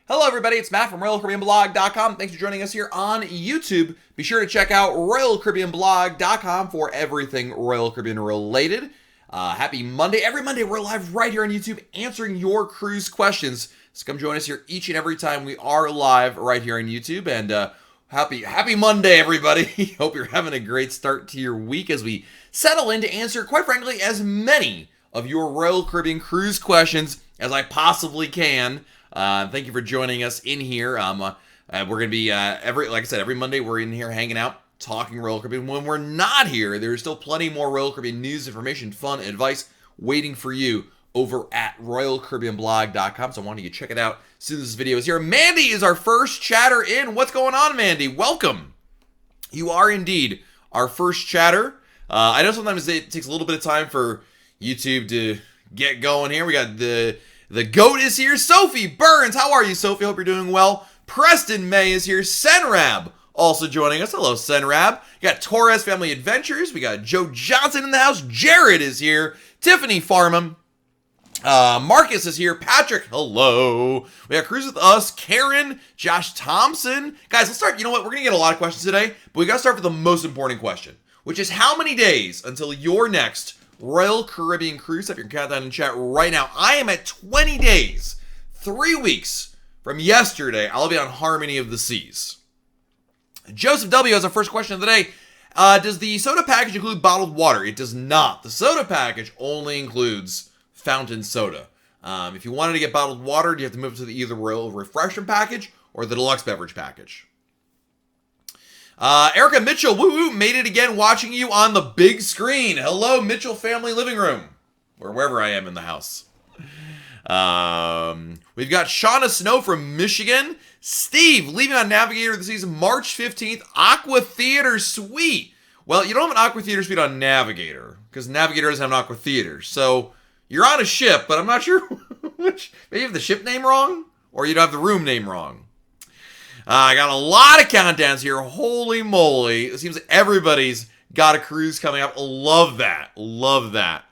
Hello everybody, it's Matt from RoyalCaribbeanBlog.com. Thanks for joining us here on YouTube. Be sure to check out RoyalCaribbeanBlog.com for everything Royal Caribbean related. Happy Monday. Every Monday we're live right here on YouTube answering your cruise questions. So come join us here each and every time we are live right here on YouTube. And happy Monday, everybody. Hope you're having a great start to your week as we settle in to answer, quite frankly, as many of your Royal Caribbean cruise questions as I possibly can. Thank you for joining us in here. We're going to be, every Monday we're in here hanging out, talking Royal Caribbean. When we're not here, there's still plenty more Royal Caribbean news, information, fun, advice waiting for you over at RoyalCaribbeanBlog.com. So I want you to check it out as soon as this video is here. Mandy is our first chatter in. What's going on, Mandy? Welcome. You are indeed our first chatter. I know sometimes it takes a little bit of time for YouTube to get going here. We got the GOAT is here. Sophie Burns. How are you, Sophie? Hope you're doing well. Preston May is here. Senrab also joining us. Hello, Senrab. We got Torres Family Adventures. We got Joe Johnson in the house. Jared is here. Tiffany Farnham. Marcus is here. Patrick, hello. We got Cruise with Us. Karen. Josh Thompson. Guys, let's start. You know what? We're going to get a lot of questions today, but we got to start with the most important question, which is how many days until your next Royal Caribbean cruise? If you're counting in chat right now, I am at 20 days, 3 weeks from yesterday. I'll be on Harmony of the Seas. Joseph W. has our first question of the day. Does the soda package include bottled water? It does not. The soda package only includes fountain soda. If you wanted to get bottled water, you have to move to the either Royal Refreshment package or the Deluxe Beverage package. Erica Mitchell, woo-woo, made it again watching you on the big screen. Hello, Mitchell Family Living Room, or wherever I am in the house. We've got Shauna Snow from Michigan. Steve, leaving on Navigator of the Seas March 15th, Aqua Theater Suite. Well, you don't have an Aqua Theater Suite on Navigator, because Navigator doesn't have an Aqua Theater. So, you're on a ship, but I'm not sure which. Maybe you have the ship name wrong, or you don't have the room name wrong. I got a lot of countdowns here. Holy moly. It seems like everybody's got a cruise coming up. Love that. Love that.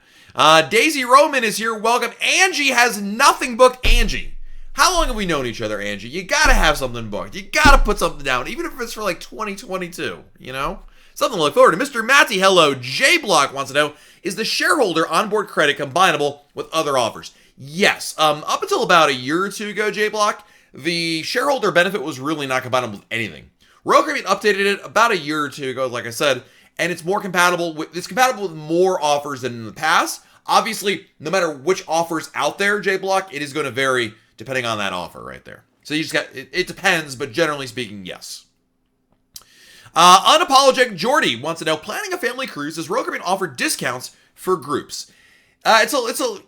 Daisy Roman is here. Welcome. Angie has nothing booked. Angie, how long have we known each other, Angie? You got to have something booked. You got to put something down, even if it's for like 2022, you know? Something to look forward to. Mr. Matty, hello. J Block wants to know, is the shareholder onboard credit combinable with other offers? Yes. Up until about a year or two ago, J Block, the shareholder benefit was really not compatible with anything. Royal Caribbean updated it about a year or two ago, like I said, and it's compatible with more offers than in the past. Obviously, no matter which offer's out there, J Block, it is going to vary depending on that offer right there. So you just got, it depends, but generally speaking, yes. Unapologetic Jordy wants to know, planning a family cruise, does Royal Caribbean offer discounts for groups? It's a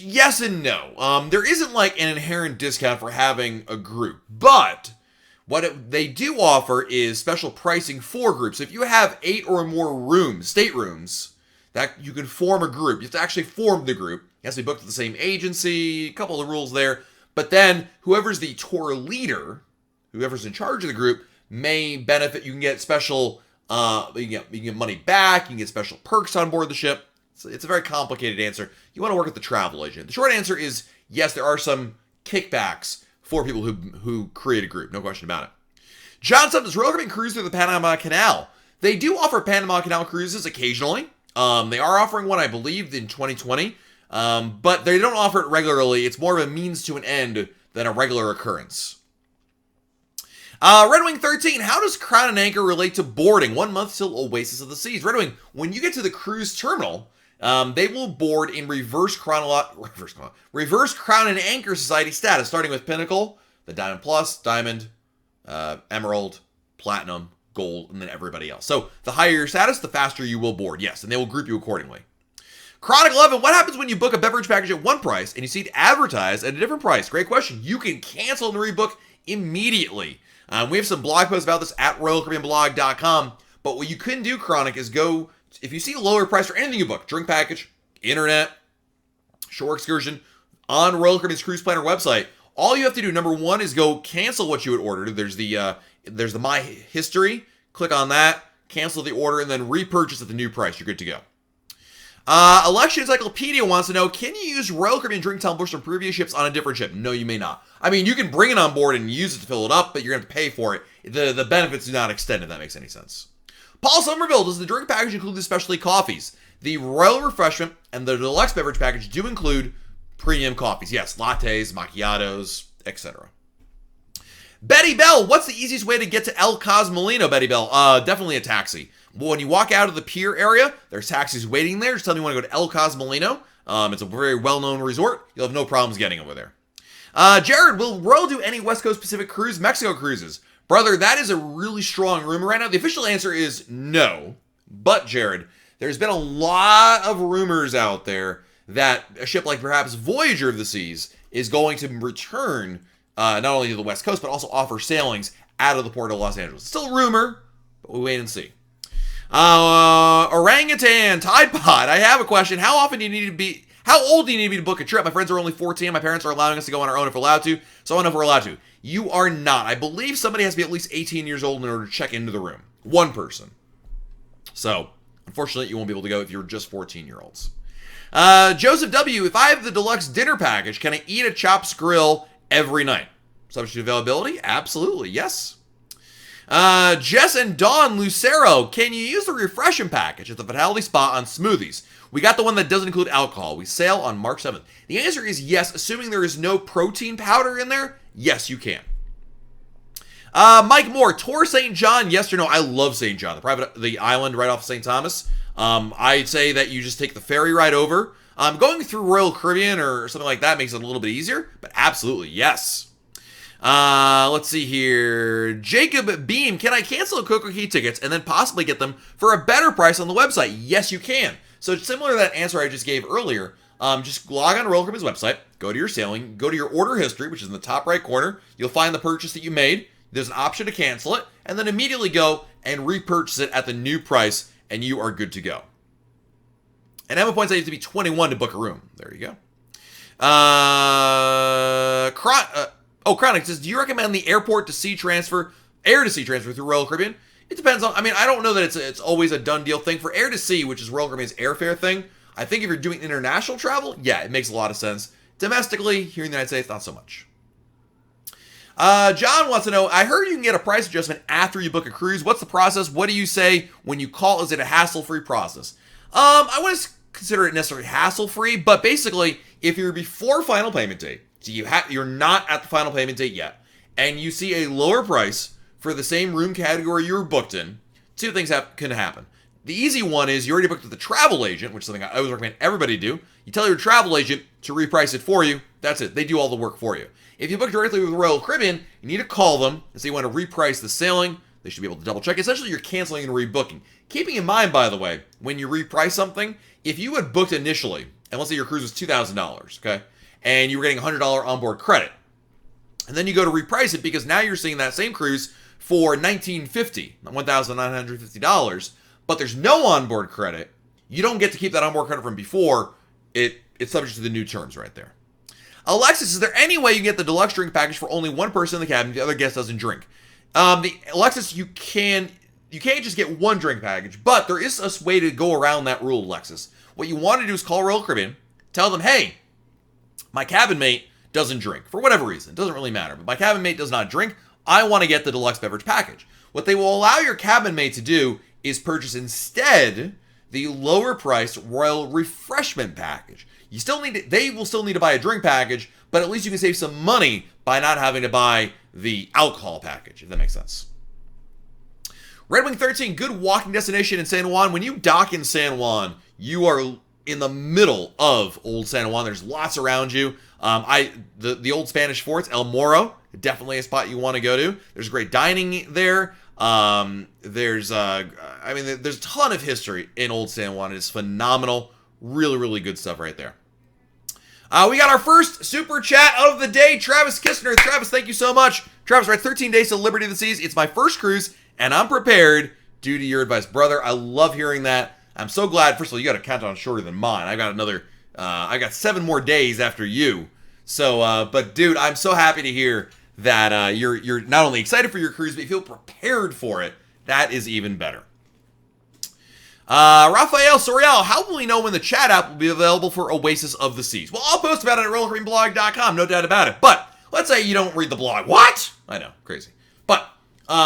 yes and no. There isn't like an inherent discount for having a group, but what they do offer is special pricing for groups. If you have 8 or more rooms, staterooms, that you can form a group. You have to actually form the group. It has to be booked at the same agency, a couple of rules there. But then whoever's the tour leader, whoever's in charge of the group, may benefit. You can get special, you can get money back, you can get special perks on board the ship. It's a very complicated answer. You want to work with the travel agent. The short answer is yes, there are some kickbacks for people who create a group. No question about it. John Sutton, does Royal Caribbean cruise through the Panama Canal? They do offer Panama Canal cruises occasionally. They are offering one, I believe, in 2020. But they don't offer it regularly. It's more of a means to an end than a regular occurrence. Red Wing 13, how does Crown and Anchor relate to boarding? 1 month till Oasis of the Seas. Red Wing, when you get to the cruise terminal, they will board in reverse Crown and Anchor Society status, starting with Pinnacle, the Diamond Plus, Diamond, Emerald, Platinum, Gold, and then everybody else. So the higher your status, the faster you will board. Yes, and they will group you accordingly. Chronic 11, what happens when you book a beverage package at one price and you see it advertised at a different price? Great question. You can cancel and rebook immediately. We have some blog posts about this at RoyalCaribbeanBlog.com. But what you couldn't do, Chronic, is go, if you see a lower price for anything you book, drink package, internet, shore excursion, on Royal Caribbean's Cruise Planner website, all you have to do, number one, is go cancel what you had ordered. There's the My History. Click on that, cancel the order, and then repurchase at the new price. You're good to go. Election Encyclopedia wants to know, can you use Royal Caribbean drink tumblers from previous ships on a different ship? No, you may not. I mean, you can bring it on board and use it to fill it up, but you're going to pay for it. The benefits do not extend, if that makes any sense. Paul Somerville, does the drink package include the specialty coffees? The Royal Refreshment and the Deluxe Beverage package do include premium coffees. Yes, lattes, macchiatos, etc. Betty Bell, what's the easiest way to get to El Cozumel, Betty Bell? Definitely a taxi. When you walk out of the pier area, there's taxis waiting there. Just tell them you want to go to El Cozumel. It's a very well-known resort. You'll have no problems getting over there. Jared, will Royal do any West Coast Pacific cruise, Mexico cruises? Brother, that is a really strong rumor right now. The official answer is no. But, Jared, there's been a lot of rumors out there that a ship like perhaps Voyager of the Seas is going to return not only to the West Coast, but also offer sailings out of the port of Los Angeles. Still a rumor, but we'll wait and see. Orangutan, Tide Pod, I have a question. How old do you need to be to book a trip? My friends are only 14. My parents are allowing us to go on our own if we're allowed to. So I want to know if we're allowed to. You are not. I believe somebody has to be at least 18 years old in order to check into the room. One person. So, unfortunately, you won't be able to go if you're just 14-year-olds. Joseph W., if I have the deluxe dinner package, can I eat at Chops Grill every night? Subject to availability? Absolutely, yes. Jess and Dawn Lucero, can you use the refreshment package at the Vitality Spa on smoothies? We got the one that doesn't include alcohol. We sail on March 7th. The answer is yes, assuming there is no protein powder in there. Yes, you can. Mike Moore, Tour St. John, yes or no? I love St. John, the island right off St. Thomas. I'd say that you just take the ferry ride over. Going through Royal Caribbean or something like that makes it a little bit easier, but absolutely, yes. Let's see here. Jacob Beam, can I cancel CocoCay tickets and then possibly get them for a better price on the website? Yes, you can. So similar to that answer I just gave earlier, just log on to Royal Caribbean's website, go to your sailing, go to your order history, which is in the top right corner. You'll find the purchase that you made. There's an option to cancel it, and then immediately go and repurchase it at the new price, and you are good to go. And Emma points out you have to be 21 to book a room. There you go. Chronic says, do you recommend the air to sea transfer through Royal Caribbean? It depends on, I don't know that it's always a done deal thing. For air to sea, which is Royal Caribbean's airfare thing, I think if you're doing international travel, yeah, it makes a lot of sense. Domestically, here in the United States, not so much. John wants to know, I heard you can get a price adjustment after you book a cruise. What's the process? What do you say when you call? Is it a hassle-free process? I wouldn't consider it necessarily hassle-free, but basically, if you're before final payment date, so you're not at the final payment date yet, and you see a lower price for the same room category you were booked in, two things can happen. The easy one is you already booked with the travel agent, which is something I always recommend everybody do. You tell your travel agent to reprice it for you. That's it. They do all the work for you. If you book directly with Royal Caribbean, you need to call them and say you want to reprice the sailing. They should be able to double check. Essentially, you're canceling and rebooking. Keeping in mind, by the way, when you reprice something, if you had booked initially, and let's say your cruise was $2,000, okay, and you were getting $100 onboard credit, and then you go to reprice it because now you're seeing that same cruise for $1,950, but there's no onboard credit, you don't get to keep that onboard credit from before. It's subject to the new terms right there. Alexis, is there any way you can get the deluxe drink package for only one person in the cabin if the other guest doesn't drink? Alexis, you can't just get one drink package, but there is a way to go around that rule, Alexis. What you want to do is call Royal Caribbean, tell them, hey, my cabin mate doesn't drink for whatever reason. It doesn't really matter, but my cabin mate does not drink. I want to get the deluxe beverage package. What they will allow your cabin mate to do is purchase instead the lower priced Royal Refreshment package. They will still need to buy a drink package, but at least you can save some money by not having to buy the alcohol package, if that makes sense. Red Wing 13, good walking destination in San Juan. When you dock in San Juan, you are in the middle of Old San Juan. There's lots around you. The old Spanish forts, El Moro, definitely a spot you want to go to. There's great dining there. There's a ton of history in Old San Juan. It's phenomenal. Really, really good stuff right there. We got our first super chat of the day. Travis Kistner. Travis, thank you so much. Travis writes, 13 days to Liberty of the Seas. It's my first cruise, and I'm prepared due to your advice. Brother, I love hearing that. I'm so glad. First of all, you got a countdown shorter than mine. I got 7 more days after you. So, but dude, I'm so happy to hear that you're not only excited for your cruise, but you feel prepared for it. That is even better. Rafael Sorial, how will we know when the chat app will be available for Oasis of the Seas? Well, I'll post about it at royalcaribbeanblog.com, no doubt about it. But let's say you don't read the blog. What? I know, crazy. But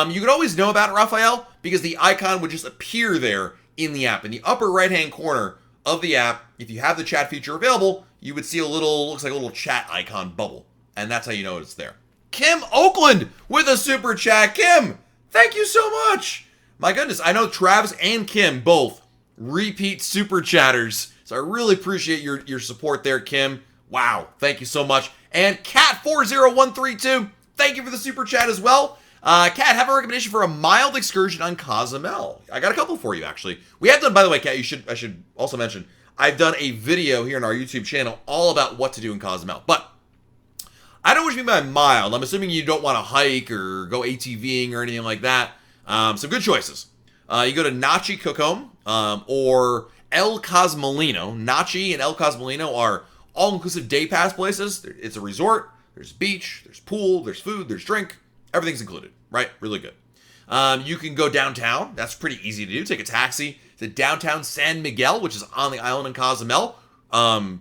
you could always know about it, Rafael, because the icon would just appear there in the app. In the upper right-hand corner of the app, if you have the chat feature available, you would see a little, looks like a little chat icon bubble. And that's how you know it's there. Kim Oakland with a super chat. Kim, thank you so much. My goodness, I know Travis and Kim both repeat super chatters. So I really appreciate your support there, Kim. Wow, thank you so much. And Cat40132, thank you for the super chat as well. Cat, have a recommendation for a mild excursion on Cozumel. I got a couple for you, actually. We have done, by the way, Cat, I should also mention, I've done a video here on our YouTube channel all about what to do in Cozumel. But I don't know what you mean by mild. I'm assuming you don't want to hike or go ATVing or anything like that. Some good choices. You go to Nachi Cocom or El Cosmolino. Nachi and El Cosmolino are all-inclusive day pass places. It's a resort. There's beach. There's pool. There's food. There's drink. Everything's included, right? Really good. You can go downtown. That's pretty easy to do. Take a taxi to downtown San Miguel, which is on the island in Cozumel.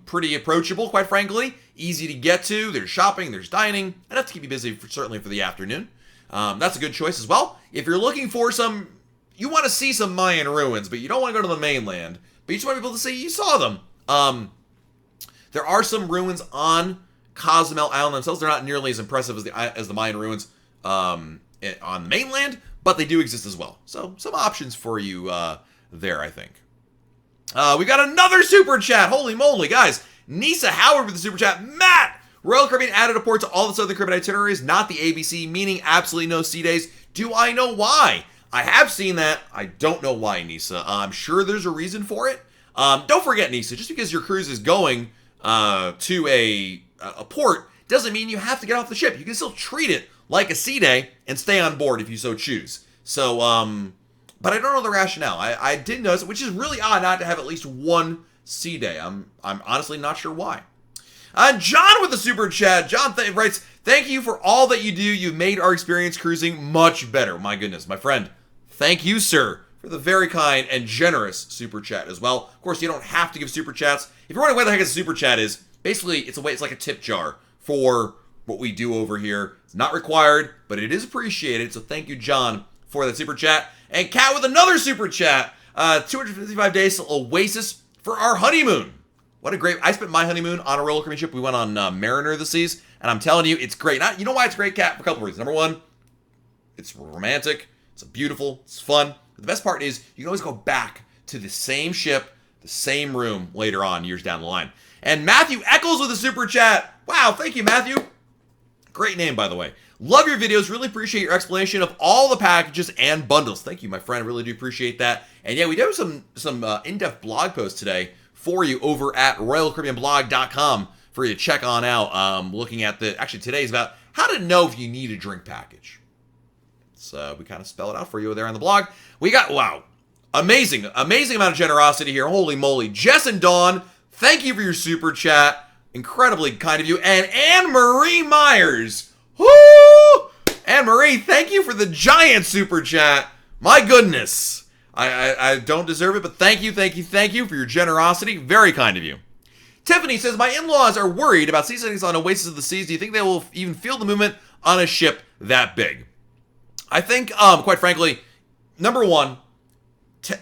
Pretty approachable, quite frankly. Easy to get to. There's shopping. There's dining. Enough to keep you busy, certainly for the afternoon. That's a good choice as well. If you're looking for you want to see some Mayan ruins, but you don't want to go to the mainland, but you just want to be able to say you saw them. There are some ruins on Cozumel Island themselves. They're not nearly as impressive as the Mayan ruins on the mainland, but they do exist as well. So some options for you there, I think. We got another super chat. Holy moly, guys. Nisa Howard with the super chat. Matt! Royal Caribbean added a port to all the Southern Caribbean itineraries, not the ABC, meaning absolutely no sea days. Do I know why? I have seen that. I don't know why, Nisa. I'm sure there's a reason for it. Don't forget, Nisa, just because your cruise is going to a port doesn't mean you have to get off the ship. You can still treat it like a sea day and stay on board if you so choose. So, but I don't know the rationale. I did notice it, which is really odd not to have at least one sea day. I'm honestly not sure why. John with the super chat. John writes, thank you for all that you do. You've made our experience cruising much better. My goodness, my friend. Thank you, sir, for the very kind and generous super chat as well. Of course, you don't have to give super chats. If you're wondering what the heck a super chat is, basically it's like a tip jar for what we do over here. It's not required, but it is appreciated. So thank you, John, for that super chat. And Kat with another super chat. 255 days to Oasis for our honeymoon. What a great... I spent my honeymoon on a roller coaster ship. We went on Mariner of the Seas, and I'm telling you, it's great. You know why it's great, Kat? For a couple of reasons. Number one, it's romantic. It's beautiful. It's fun. But the best part is you can always go back to the same ship, the same room later on, years down the line. And Matthew Eccles with a super chat. Wow, thank you, Matthew. Great name, by the way. Love your videos. Really appreciate your explanation of all the packages and bundles. Thank you, my friend. I really do appreciate that. And yeah, we do have some in-depth blog posts today for you over at royalcaribbeanblog.com for you to check on out. Looking at actually today's about how to know if you need a drink package. So we kind of spell it out for you there on the blog. We got, wow, amazing amount of generosity here. Holy moly. Jess and Dawn, thank you for your super chat. Incredibly kind of you. And Anne-Marie Myers. Woo! Anne-Marie, thank you for the giant super chat. My goodness. I don't deserve it, but thank you for your generosity. Very kind of you. Tiffany says, my in-laws are worried about seasickness on Oasis of the Seas. Do you think they will even feel the movement on a ship that big? I think, quite frankly, number one,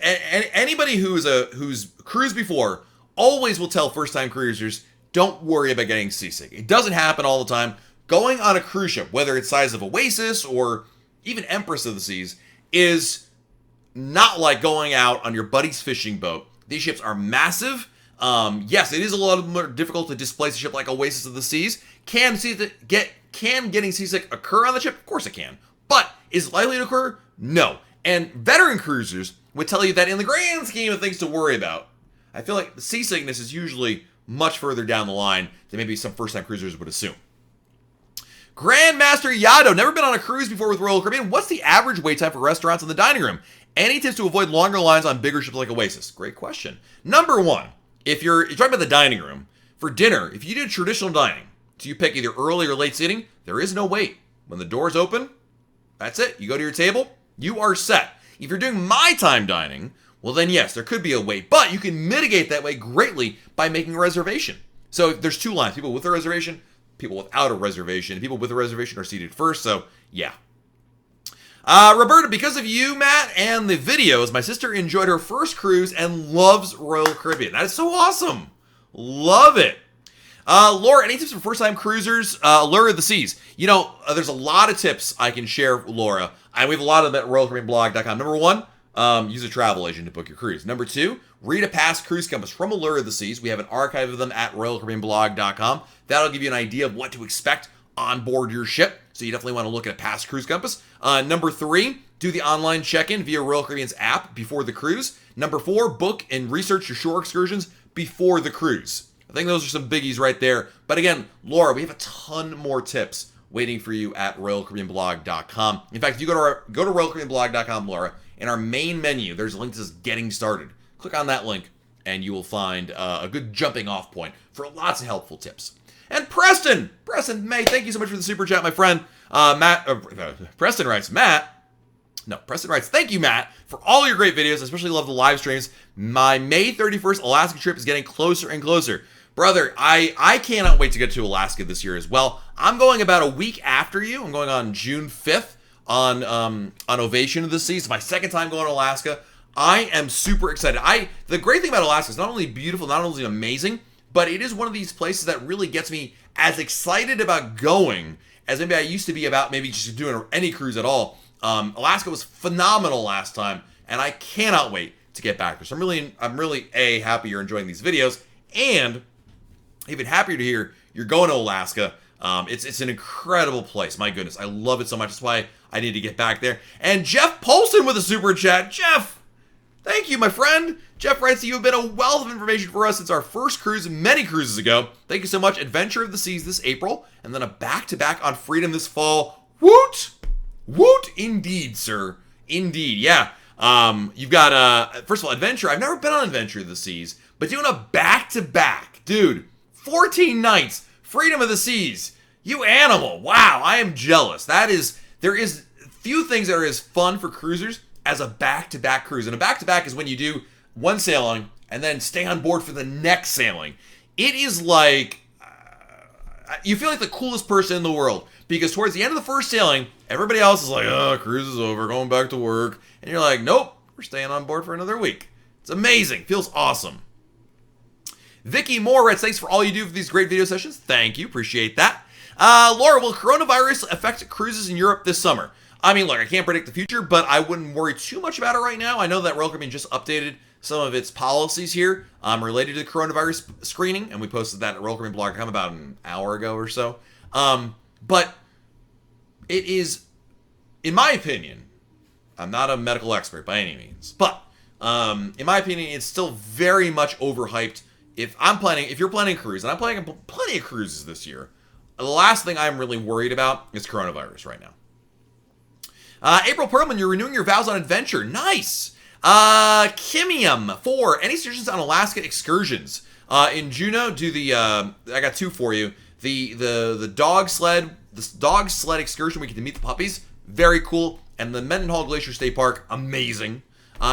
anybody who's cruised before always will tell first-time cruisers, don't worry about getting seasick. It doesn't happen all the time. Going on a cruise ship, whether it's size of Oasis or even Empress of the Seas, is not like going out on your buddy's fishing boat. These ships are massive. Yes, it is a lot more difficult to displace a ship like Oasis of the Seas. Can getting seasick occur on the ship? Of course it can. But is it likely to occur? No. And veteran cruisers would tell you that in the grand scheme of things to worry about, I feel like the seasickness is usually much further down the line than maybe some first-time cruisers would assume. Grandmaster Yado, never been on a cruise before with Royal Caribbean. What's the average wait time for restaurants in the dining room? Any tips to avoid longer lines on bigger ships like Oasis? Great question. Number one, if you're talking about the dining room, for dinner, if you do traditional dining, so you pick either early or late seating, there is no wait. When the doors open, that's it. You go to your table, you are set. If you're doing my time dining, well then yes, there could be a wait, but you can mitigate that wait greatly by making a reservation. So there's two lines, people with a reservation, people without a reservation. People with a reservation are seated first, so yeah. Roberta, because of you, Matt, and the videos, my sister enjoyed her first cruise and loves Royal Caribbean. That is so awesome. Love it. Laura, any tips for first-time cruisers? Allure of the Seas. You know, there's a lot of tips I can share, Laura. And we have a lot of them at RoyalCaribbeanBlog.com. Number one, use a travel agent to book your cruise. Number two, read a past cruise compass from Allure of the Seas. We have an archive of them at RoyalCaribbeanBlog.com. That'll give you an idea of what to expect on board your ship. So you definitely want to look at a past cruise compass. Number three, do the online check-in via Royal Caribbean's app before the cruise. Number four, book and research your shore excursions before the cruise. I think those are some biggies right there. But again, Laura, we have a ton more tips waiting for you at RoyalCaribbeanBlog.com. In fact, if you go to RoyalCaribbeanBlog.com, Laura, in our main menu, there's a link that says Getting Started. Click on that link, and you will find a good jumping off point for lots of helpful tips. And Preston May, thank you so much for the super chat, my friend. Preston writes, thank you, Matt, for all your great videos. I especially love the live streams. My May 31st Alaska trip is getting closer and closer. Brother, I cannot wait to get to Alaska this year as well. I'm going about a week after you. I'm going on June 5th on Ovation of the Seas. It's my second time going to Alaska. I am super excited. The great thing about Alaska is not only beautiful, not only amazing, but it is one of these places that really gets me as excited about going as maybe I used to be about maybe just doing any cruise at all. Alaska was phenomenal last time, and I cannot wait to get back there. So I'm really happy you're enjoying these videos, and even happier to hear you're going to Alaska. It's an incredible place. My goodness, I love it so much. That's why I need to get back there. And Jeff Polson with a super chat. Jeff, thank you, my friend. Jeff writes that you have been a wealth of information for us since our first cruise many cruises ago. Thank you so much. Adventure of the Seas this April, and then a back-to-back on Freedom this fall. Woot! Woot indeed, sir. Indeed, yeah. You've got, first of all, Adventure. I've never been on Adventure of the Seas, but doing a back-to-back, dude, 14 nights, Freedom of the Seas. You animal. Wow, I am jealous. There is few things that are as fun for cruisers as a back-to-back cruise. And a back-to-back is when you do one sailing and then stay on board for the next sailing. It is like, you feel like the coolest person in the world, because towards the end of the first sailing, everybody else is like, oh, cruise is over, going back to work. And you're like, nope, we're staying on board for another week. It's amazing. Feels awesome. Vicky Moore writes, thanks for all you do for these great video sessions. Thank you. Appreciate that. Laura, will coronavirus affect cruises in Europe this summer? I mean, look, I can't predict the future, but I wouldn't worry too much about it right now. I know that Royal Caribbean just updated some of its policies here related to the coronavirus screening, and we posted that at RoyalCaribbeanBlog.com about an hour ago or so. But it is, in my opinion, I'm not a medical expert by any means, but in my opinion, it's still very much overhyped. If you're planning a cruise, and I'm planning plenty of cruises this year, the last thing I'm really worried about is coronavirus right now. April Perlman, you're renewing your vows on adventure. Nice. Kimium 4, any suggestions on Alaska excursions? In Juneau, do the I got two for you. The dog sled excursion, we get to meet the puppies, very cool. And the Mendenhall Glacier State Park, amazing.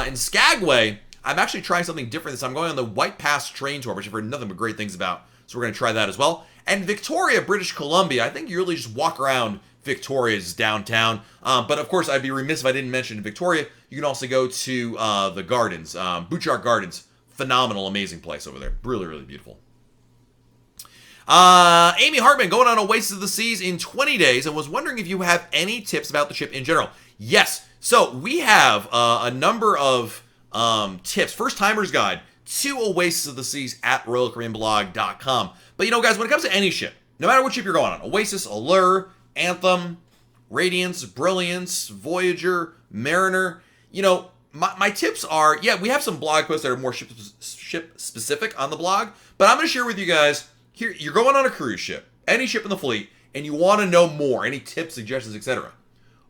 In Skagway, I'm actually trying something different this time. I'm going on the White Pass train tour, which I've heard nothing but great things about. So we're going to try that as well. And Victoria, British Columbia, I think you really just walk around Victoria's downtown. But of course, I'd be remiss if I didn't mention Victoria. You can also go to the gardens, Butchart Gardens. Phenomenal, amazing place over there. Really, really beautiful. Amy Hartman, going on Oasis of the Seas in 20 days, and was wondering if you have any tips about the ship in general. Yes. So we have a number of tips. First Timer's Guide to Oasis of the Seas at RoyalCaribbeanBlog.com. But you know, guys, when it comes to any ship, no matter what ship you're going on, Oasis, Allure, Anthem, Radiance, Brilliance, Voyager, Mariner, you know, my tips are, yeah, we have some blog posts that are more ship specific on the blog, but I'm going to share with you guys, here, you're going on a cruise ship, any ship in the fleet, and you want to know more, any tips, suggestions, etc.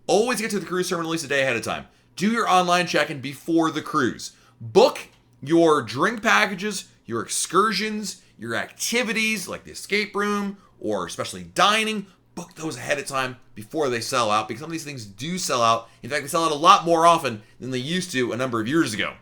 Always get to the cruise terminal at least a day ahead of time. Do your online check-in before the cruise. Book your drink packages, your excursions, your activities like the escape room or especially dining. Book those ahead of time before they sell out, because some of these things do sell out. In fact, they sell out a lot more often than they used to a number of years ago.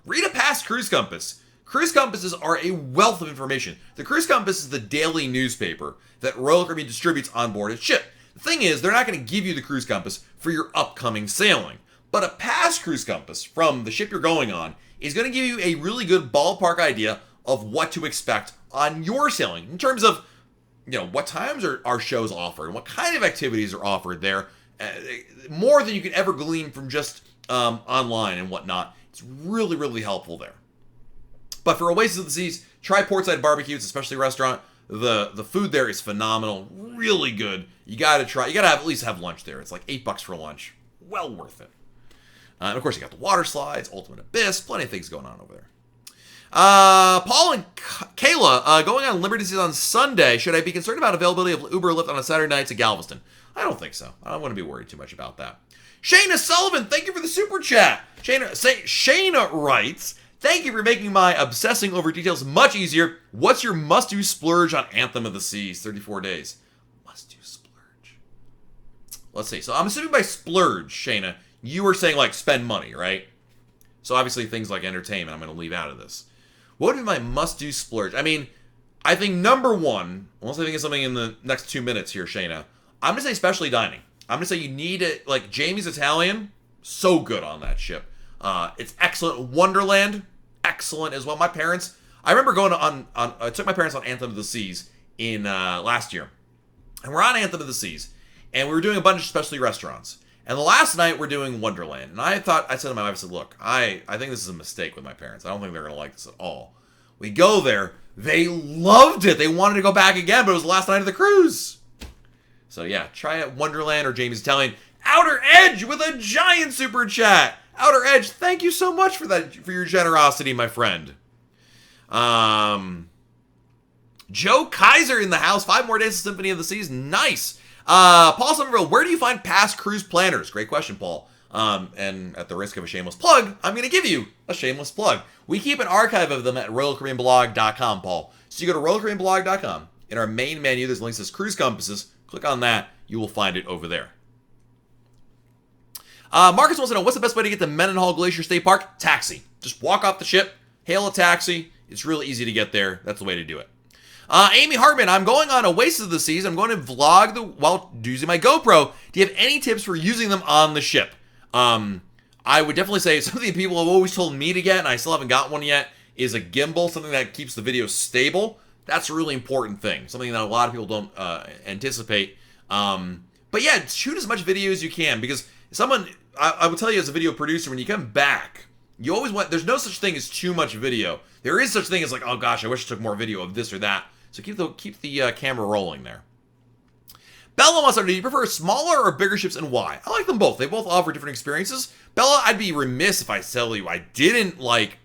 Read a past cruise compass. Cruise compasses are a wealth of information. The cruise compass is the daily newspaper that Royal Caribbean distributes on board its ship. The thing is, they're not going to give you the cruise compass for your upcoming sailing. But a past cruise compass from the ship you're going on is going to give you a really good ballpark idea of what to expect on your sailing in terms of, what times are shows offered and what kind of activities are offered there. More than you could ever glean from just online and whatnot. It's really, really helpful there. But for Oasis of the Seas, try Portside Barbecue. It's a specialty restaurant. The food there is phenomenal, really good. You gotta try. You gotta at least have lunch there. It's like $8 for lunch. Well worth it. And of course, you got the water slides, Ultimate Abyss, plenty of things going on over there. Paul and Kayla, going on Liberty Seas on Sunday. Should I be concerned about availability of Uber or Lyft on a Saturday night to Galveston? I don't think so. I don't want to be worried too much about that. Shayna Sullivan, thank you for the super chat. Shayna writes, thank you for making my obsessing over details much easier. What's your must-do splurge on Anthem of the Seas? 34 days. Must-do splurge. Let's see. So I'm assuming by splurge, Shayna, you were saying like spend money, right? So obviously things like entertainment I'm going to leave out of this. What would be my must-do splurge? I mean, I think number one, unless I think of something in the next 2 minutes here, Shayna, I'm going to say specialty dining. I'm going to say you need it, like Jamie's Italian, so good on that ship. It's excellent. Wonderland, excellent as well. My parents, I remember going I took my parents on Anthem of the Seas in last year. And we're on Anthem of the Seas. And we were doing a bunch of specialty restaurants. And the last night we're doing Wonderland. And I said to my wife, I said, look, I think this is a mistake with my parents. I don't think they're going to like this at all. We go there. They loved it. They wanted to go back again, but it was the last night of the cruise. So yeah, try it Wonderland or Jamie's Italian. Outer Edge with a giant super chat. Outer Edge, thank you so much for that, for your generosity, my friend. Joe Kaiser in the house. 5 more days of Symphony of the Seas. Nice. Paul Somerville, where do you find past cruise planners? Great question, Paul. And at the risk of a shameless plug, I'm going to give you a shameless plug. We keep an archive of them at RoyalCaribbeanBlog.com, Paul. So you go to RoyalCaribbeanBlog.com. In our main menu, there's a link that says Cruise Compasses. Click on that. You will find it over there. Marcus wants to know, what's the best way to get to Mendenhall Glacier State Park? Taxi. Just walk off the ship, hail a taxi. It's really easy to get there. That's the way to do it. Amy Hartman, I'm going on Oasis of the Seas. I'm going to vlog while using my GoPro. Do you have any tips for using them on the ship? I would definitely say something people have always told me to get, and I still haven't got one yet, is a gimbal, something that keeps the video stable. That's a really important thing, something that a lot of people don't anticipate. But yeah, shoot as much video as you can, because I will tell you as a video producer, when you come back, you always want, there's no such thing as too much video. There is such thing as like, oh gosh, I wish I took more video of this or that. So keep the camera rolling there. Bella wants to know, do you prefer smaller or bigger ships and why? I like them both. They both offer different experiences. Bella, I'd be remiss if I tell you I didn't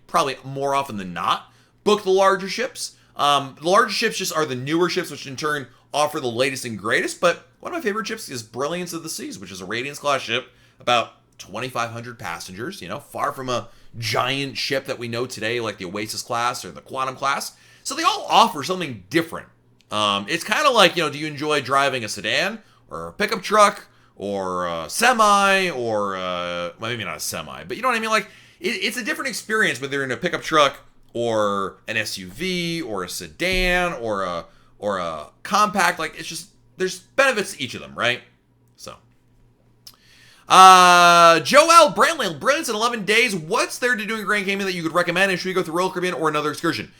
probably more often than not, book the larger ships. The larger ships just are the newer ships, which in turn offer the latest and greatest. But one of my favorite ships is Brilliance of the Seas, which is a Radiance class ship, about 2,500 passengers, far from a giant ship that we know today, like the Oasis class or the Quantum class. So they all offer something different. It's kind of like, do you enjoy driving a sedan or a pickup truck or a semi or well, maybe not a semi, but you know what I mean? Like it's a different experience whether you're in a pickup truck or an SUV or a sedan or a compact. Like it's just, there's benefits to each of them, right? So. Joel Brantley, Brilliance in 11 days. What's there to do in Grand Cayman that you could recommend? And should we go through Royal Caribbean or another excursion?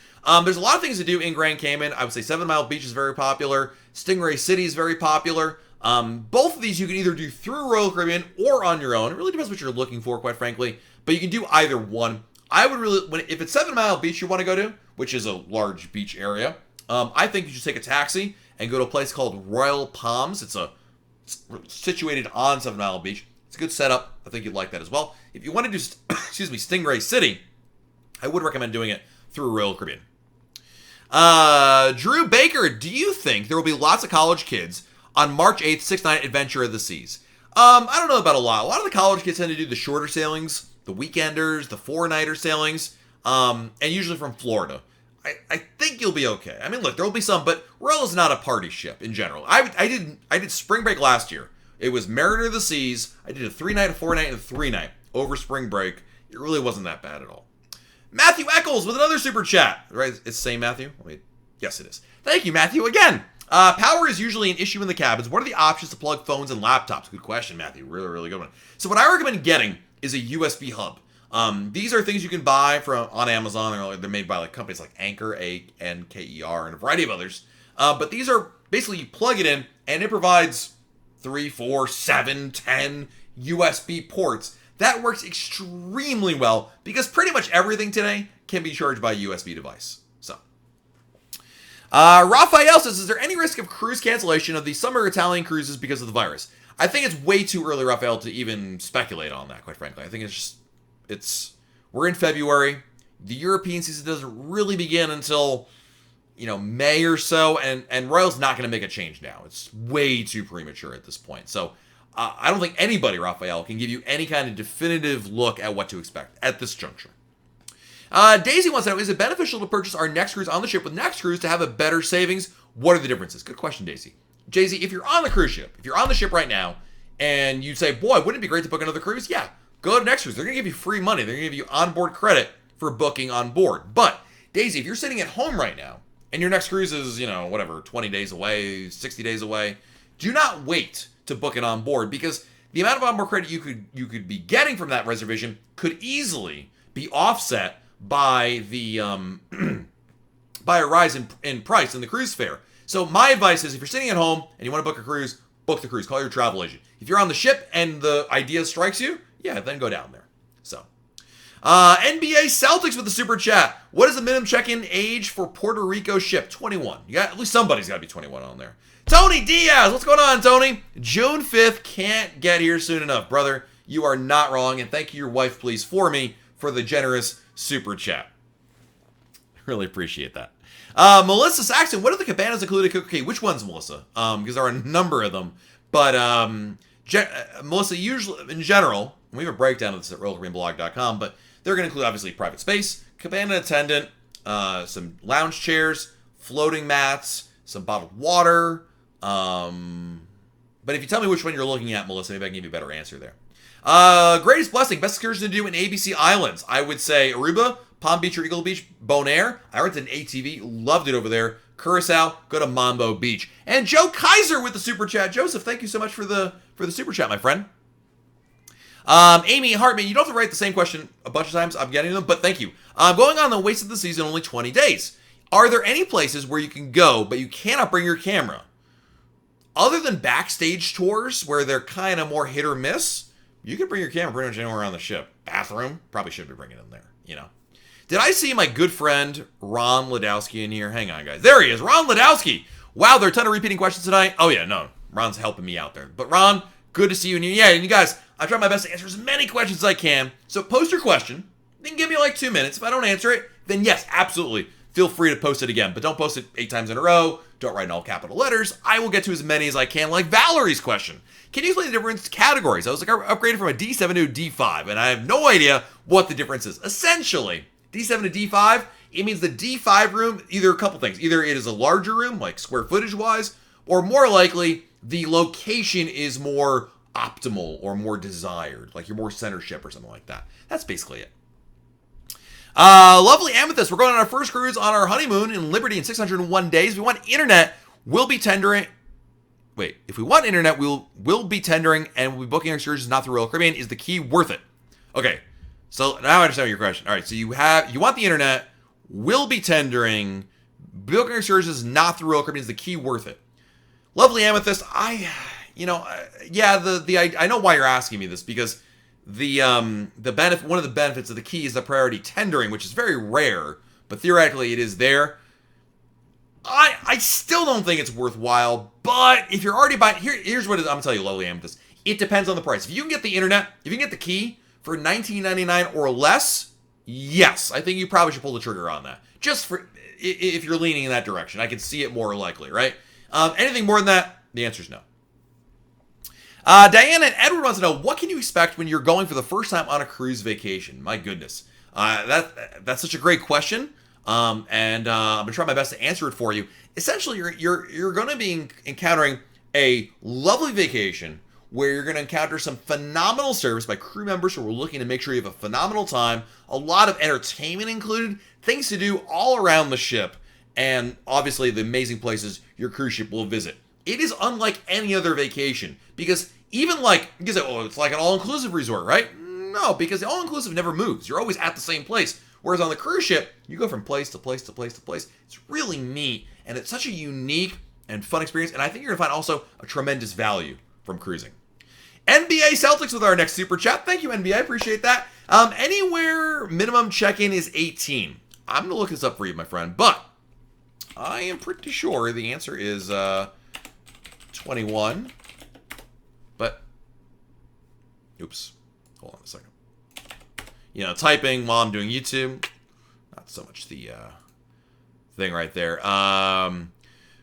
There's a lot of things to do in Grand Cayman. I would say 7 Mile Beach is very popular. Stingray City is very popular. Both of these you can either do through Royal Caribbean or on your own. It really depends what you're looking for, quite frankly. But you can do either one. I would really, if it's 7 Mile Beach you want to go to, which is a large beach area, I think you should take a taxi and go to a place called Royal Palms. It's situated on 7 Mile Beach. It's a good setup. I think you'd like that as well. If you want to do, Stingray City, I would recommend doing it through Royal Caribbean. Drew Baker, do you think there will be lots of college kids on March 8th, 6-night Adventure of the Seas? I don't know about a lot. A lot of the college kids tend to do the shorter sailings, the weekenders, the 4-nighter sailings, and usually from Florida. I think you'll be okay. I mean, look, there will be some, but Royal is not a party ship in general. I did spring break last year. It was Mariner of the Seas. I did a 3-night, a 4-night, and a 3-night over spring break it really wasn't that bad at all. Matthew Eccles with another super chat. Right? It's the same Matthew? Wait. Yes, it is. Thank you, Matthew, again. Power is usually an issue in the cabins. What are the options to plug phones and laptops? Good question, Matthew. Really, really good one. So what I recommend getting is a USB hub. These are things you can buy on Amazon, or they're made by like companies like Anker, ANKER, and a variety of others. But these are basically, you plug it in, and it provides 3, 4, 7, 10 USB ports. That works extremely well because pretty much everything today can be charged by a USB device. So, Raphael says, is there any risk of cruise cancellation of the summer Italian cruises because of the virus? I think it's way too early, Raphael, to even speculate on that, quite frankly. I think we're in February. The European season doesn't really begin until, May or so, and Royal's not going to make a change now. It's way too premature at this point. So, I don't think anybody, Raphael, can give you any kind of definitive look at what to expect at this juncture. Daisy wants to know, is it beneficial to purchase our next cruise on the ship with next cruise to have a better savings? What are the differences? Good question, Daisy. Daisy, if you're on the cruise ship, if you're on the ship right now, and you say, boy, wouldn't it be great to book another cruise? Yeah, go to next cruise. They're going to give you free money. They're going to give you onboard credit for booking on board. But, Daisy, if you're sitting at home right now, and your next cruise is, 20 days away, 60 days away, do not wait to book it on board, because the amount of onboard credit you could be getting from that reservation could easily be offset by the by a rise in price in the cruise fare. So my advice is, if you're sitting at home and you want to book a cruise, book the cruise. Call your travel agent. If you're on the ship and the idea strikes you, yeah, then go down there. So, NBA Celtics with the super chat. What is the minimum check-in age for Puerto Rico ship? 21. At least somebody's got to be 21 on there. Tony Diaz, what's going on, Tony? June 5th, can't get here soon enough, brother. You are not wrong, and thank you, your wife, please, for me, for the generous super chat. Really appreciate that. Melissa Saxton, what are the cabanas included at CocoCay? Which ones, Melissa? Because there are a number of them. But, Melissa, usually, in general, we have a breakdown of this at RoyalCaribbeanBlog.com, but they're going to include, obviously, private space, cabana attendant, some lounge chairs, floating mats, some bottled water. But if you tell me which one you're looking at, Melissa, maybe I can give you a better answer there. Greatest blessing, best excursion to do in ABC Islands. I would say Aruba, Palm Beach or Eagle Beach, Bonaire. I rented an ATV, loved it over there. Curacao, go to Mambo Beach. And Joe Kaiser with the super chat. Joseph, thank you so much for the super chat, my friend. Amy Hartman, you don't have to write the same question a bunch of times. I'm getting them, but thank you. Going on the Oasis of the season, only 20 days. Are there any places where you can go, but you cannot bring your camera? Other than backstage tours, where they're kind of more hit or miss, you can bring your camera pretty much anywhere on the ship. Bathroom, probably should be bringing it in there, Did I see my good friend Ron Ladowski in here? Hang on, guys. There he is, Ron Ladowski. Wow, there are a ton of repeating questions tonight. Oh, yeah, no. Ron's helping me out there. But Ron, good to see you in here. Yeah, and you guys, I try my best to answer as many questions as I can. So post your question. Then give me like 2 minutes. If I don't answer it, then yes, absolutely. Feel free to post it again. But don't post it 8 times in a row. Don't write in all capital letters. I will get to as many as I can, like Valerie's question. Can you explain the different categories? I was like, I upgraded from a D7 to a D5, and I have no idea what the difference is. Essentially, D7 to D5, it means the D5 room, either a couple things. Either it is a larger room, like square footage-wise, or more likely, the location is more optimal or more desired. Like you're more center ship or something like that. That's basically it. Lovely Amethyst. We're going on our first cruise on our honeymoon in Liberty in 601 days. If we want internet, we'll be tendering. Wait, if we want internet, we'll be tendering and we'll be booking excursions not through Royal Caribbean. Is the key worth it? Okay, so now I understand your question. All right, so you want the internet, will be tendering, booking excursions not through Royal Caribbean. Is the key worth it? Lovely Amethyst. I know why you're asking me this, because the benefit, one of the benefits of the key is the priority tendering, which is very rare, but theoretically it is there. I still don't think it's worthwhile, but if you're already buying, here's what I'm gonna tell you, Lovely Amethyst. It depends on the price. If you can get the internet, if you can get the key for $19.99 or less, yes, I think you probably should pull the trigger on that. Just for if you're leaning in that direction, I can see it more likely, right? Anything more than that, the answer is no. Diana and Edward wants to know, what can you expect when you're going for the first time on a cruise vacation? My goodness. That's such a great question. And I'm going to try my best to answer it for you. Essentially, you're going to be encountering a lovely vacation where you're going to encounter some phenomenal service by crew members who are looking to make sure you have a phenomenal time, a lot of entertainment included, things to do all around the ship, and obviously the amazing places your cruise ship will visit. It is unlike any other vacation, because even like, you say, oh, it's like an all-inclusive resort, right? No, because the all-inclusive never moves. You're always at the same place. Whereas on the cruise ship, you go from place to place to place to place. It's really neat, and it's such a unique and fun experience, and I think you're going to find also a tremendous value from cruising. NBA Celtics with our next super chat. Thank you, NBA. I appreciate that. Anywhere minimum check-in is 18. I'm going to look this up for you, my friend, but I am pretty sure the answer is 21. But, oops. Hold on a second. You know, typing while I'm doing YouTube, not so much the thing right there.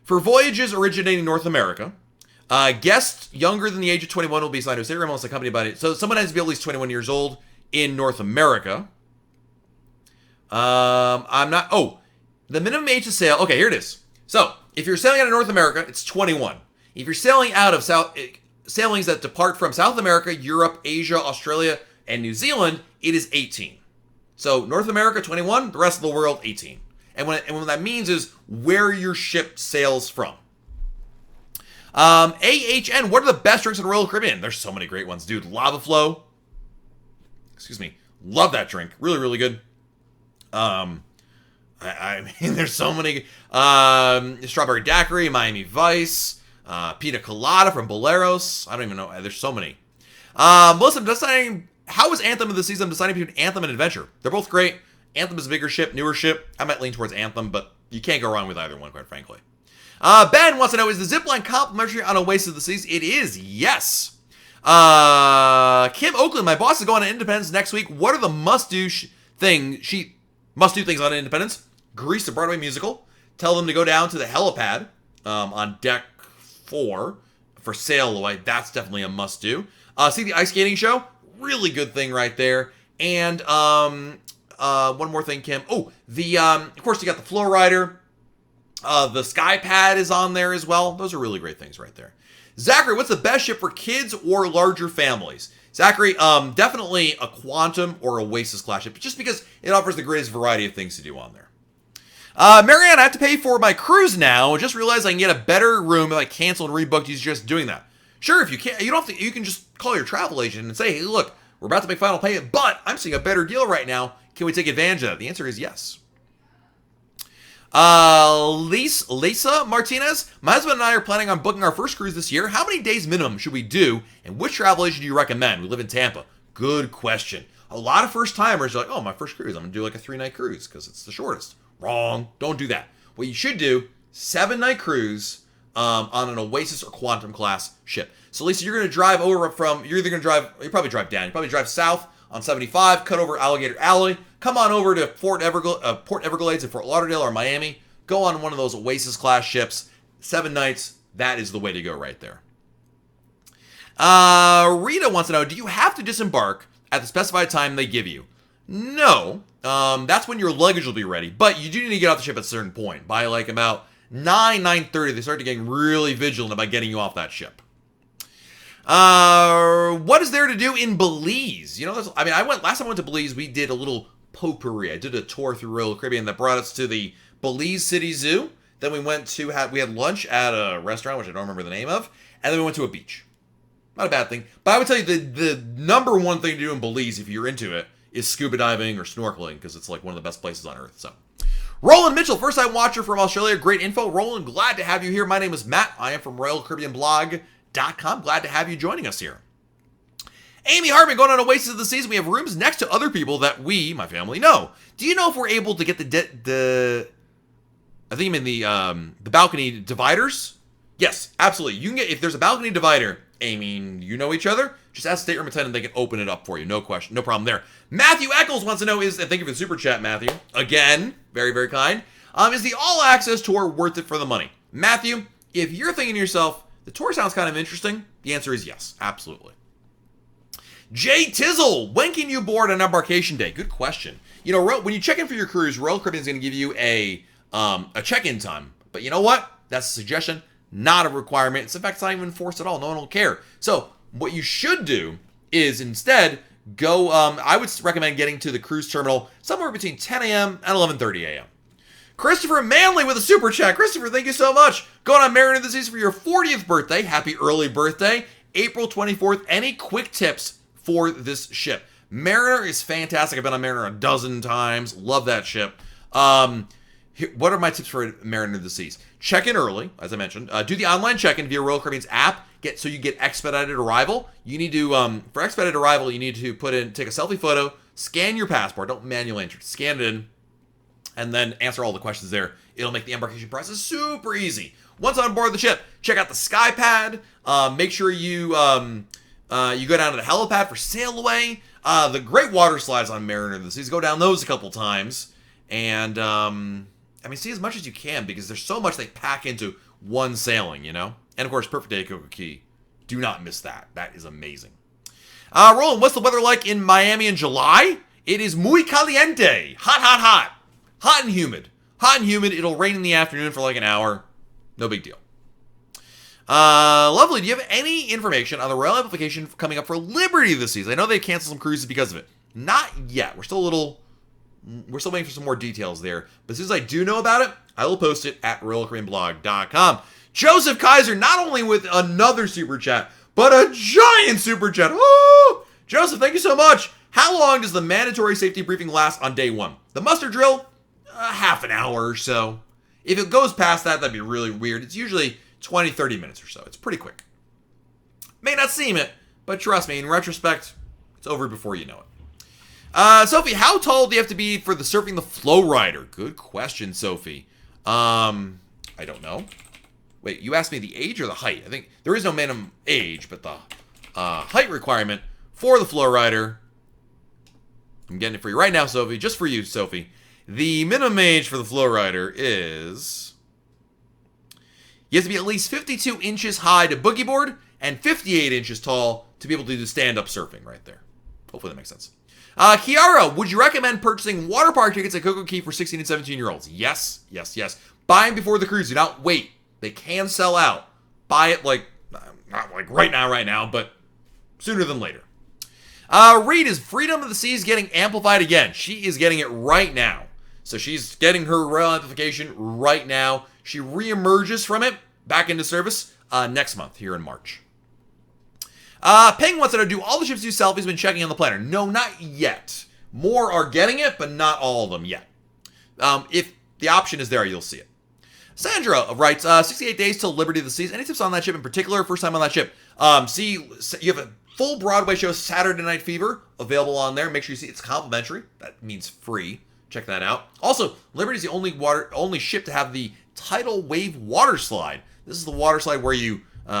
For voyages originating North America, guests younger than the age of 21 will be assigned to a stateroom unless accompanied by it. So someone has to be at least 21 years old in North America. I'm not. Oh, the minimum age to sail. Okay, here it is. So if you're sailing out of North America, it's 21. If you're sailing out of sailings that depart from South America, Europe, Asia, Australia, and New Zealand, it is 18. So North America, 21. The rest of the world, 18. And what that means is where your ship sails from. AHN, what are the best drinks in Royal Caribbean? There's so many great ones, dude. Lava Flow. Excuse me. Love that drink. Really, really good. I mean, there's so many. Strawberry Daiquiri, Miami Vice, Pina Colada from Boleros. I don't even know. There's so many. Melissa, I'm deciding, how is Anthem of the season? I'm deciding between Anthem and Adventure. They're both great. Anthem is a bigger ship, newer ship. I might lean towards Anthem, but you can't go wrong with either one, quite frankly. Ben wants to know, is the zipline complimentary on Oasis of the Seas? It is, yes. Kim Oakland, my boss is going on Independence next week. What are the must-do things on Independence? Grease the Broadway musical. Tell them to go down to the helipad on deck 4 for sail away. That's definitely a must-do. See the ice skating show. Really good thing right there. And one more thing, Kim. Oh, of course, you got the Flow Rider. The Sky Pad is on there as well. Those are really great things right there. Zachary, what's the best ship for kids or larger families? Zachary, definitely a Quantum or Oasis class ship, just because it offers the greatest variety of things to do on there. Marianne, I have to pay for my cruise now. Just realized I can get a better room if I cancel and rebook. He's just doing that. Sure, if you can't, you don't have to. You can just call your travel agent and say, "Hey, look, we're about to make final payment, but I'm seeing a better deal right now. Can we take advantage of that?" The answer is yes. Lisa Martinez, my husband and I are planning on booking our first cruise this year. How many days minimum should we do, and which travel agent do you recommend? We live in Tampa. Good question. A lot of first timers are like, oh, my first cruise, I'm gonna do like a 3-night cruise because it's the shortest. Wrong. Don't do that. What you should do, 7-night cruise on an Oasis or Quantum class ship. So Lisa, you're gonna drive over from, you probably drive down, you probably drive south on 75, cut over Alligator Alley, come on over to Port Everglades in Fort Lauderdale or Miami, go on one of those Oasis class ships, 7 nights, that is the way to go right there. Rita wants to know, do you have to disembark at the specified time they give you? No, that's when your luggage will be ready, but you do need to get off the ship at a certain point. By like about 9:30, they start getting really vigilant about getting you off that ship. What is there to do in Belize? You know, last time I went to Belize, we did a little potpourri. I did a tour through Royal Caribbean that brought us to the Belize City Zoo. Then we went to we had lunch at a restaurant, which I don't remember the name of, and then we went to a beach. Not a bad thing, but I would tell you the number one thing to do in Belize, if you're into it, is scuba diving or snorkeling, because it's like one of the best places on earth. So, Roland Mitchell, first time watcher from Australia. Great info, Roland. Glad to have you here. My name is Matt. I am from RoyalCaribbeanBlog.com. Glad to have you joining us here. Amy Hartman, going on Oasis of the Seas. We have rooms next to other people that we, my family, know. Do you know if we're able to get the I think you mean the balcony dividers? Yes, absolutely. You can get, if there's a balcony divider, Amy, you know each other, just ask the stateroom attendant, they can open it up for you. No question, no problem there. Matthew Eccles wants to know, thank you for the super chat, Matthew. Again, very, very kind. Is the all-access tour worth it for the money? Matthew, if you're thinking to yourself, the tour sounds kind of interesting, the answer is yes, absolutely. Jay Tizzle, when can you board on embarkation day? Good question. You know, when you check in for your cruise, Royal Caribbean is going to give you a check-in time. But you know what? That's a suggestion, not a requirement. In fact, it's not even enforced at all. No one will care. So what you should do is instead go, I would recommend getting to the cruise terminal somewhere between 10 a.m. and 11:30 a.m. Christopher Manley with a super chat. Christopher, thank you so much. Going on Mariner of the Seas for your 40th birthday. Happy early birthday. April 24th. Any quick tips for this ship? Mariner is fantastic. I've been on Mariner a dozen times. Love that ship. What are my tips for Mariner of the Seas? Check in early, as I mentioned. Do the online check-in via Royal Caribbean's app. So you get expedited arrival. You need to, for expedited arrival, you need to take a selfie photo, scan your passport. Don't manually enter. Scan it in. And then answer all the questions there. It'll make the embarkation process super easy. Once on board the ship, check out the sky pad. Make sure you go down to the helipad for sail away. The great water slides on Mariner of the Seas. Go down those a couple times. And, see as much as you can because there's so much they pack into one sailing, you know? And, of course, Perfect Day at CocoCay. Do not miss that. That is amazing. Roland, what's the weather like in Miami in July? It is muy caliente. Hot, hot, hot. Hot and humid. Hot and humid. It'll rain in the afternoon for like an hour. No big deal. Lovely. Do you have any information on the Royal application coming up for Liberty this season? I know they canceled some cruises because of it. Not yet. We're still waiting for some more details there. But as soon as I do know about it, I will post it at RoyalCaribbeanBlog.com. Joseph Kaiser, not only with another super chat, but a giant super chat. Woo! Joseph, thank you so much. How long does the mandatory safety briefing last on day one? The muster drill? Half an hour or so. If it goes past that, that'd be really weird. It's usually 20, 30 minutes or so. It's pretty quick. May not seem it, but trust me, in retrospect, it's over before you know it. Sophie, how tall do you have to be for the surfing the flow rider? Good question, Sophie. I don't know. Wait, you asked me the age or the height? I think there is no minimum age, but the height requirement for the flow rider, I'm getting it for you right now, Sophie. Just for you, Sophie. The minimum age for the flow rider is you have to be at least 52 inches high to boogie board and 58 inches tall to be able to do stand-up surfing right there. Hopefully that makes sense. Kiara, would you recommend purchasing water park tickets at CocoCay for 16 and 17-year-olds? Yes, yes, yes. Buy them before the cruise. Do not wait. They can sell out. Buy it not like right now, but sooner than later. Reed, is Freedom of the Seas getting amplified again? She is getting it right now. So she's getting her Royal amplification right now. She reemerges from it back into service next month here in March. Ping wants to know, do all the ships do selfies when checking on the planner? No, not yet. More are getting it, but not all of them yet. If the option is there, you'll see it. Sandra writes, 68 days till Liberty of the Seas. Any tips on that ship in particular? First time on that ship. You have a full Broadway show, Saturday Night Fever, available on there. Make sure you see it's complimentary. That means free. Check that out. Also, Liberty is the only ship to have the tidal wave water slide. This is the water slide where you go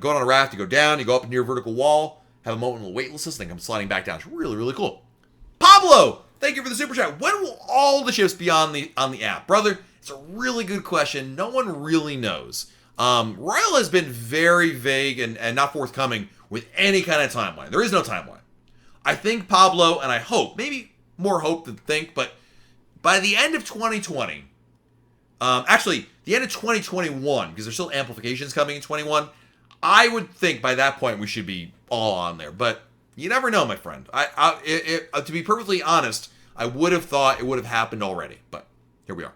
on a raft, you go down, you go up near a vertical wall, have a moment of weightlessness, then come sliding back down. It's really, really cool. Pablo, thank you for the super chat. When will all the ships be on the app? Brother, it's a really good question. No one really knows. Royal has been very vague and not forthcoming with any kind of timeline. There is no timeline. I think Pablo, and I hope, maybe more hope than think, but by the end of 2020, actually, the end of 2021, because there's still amplifications coming in 21, I would think by that point we should be all on there. But you never know, my friend. To be perfectly honest, I would have thought it would have happened already. But here we are.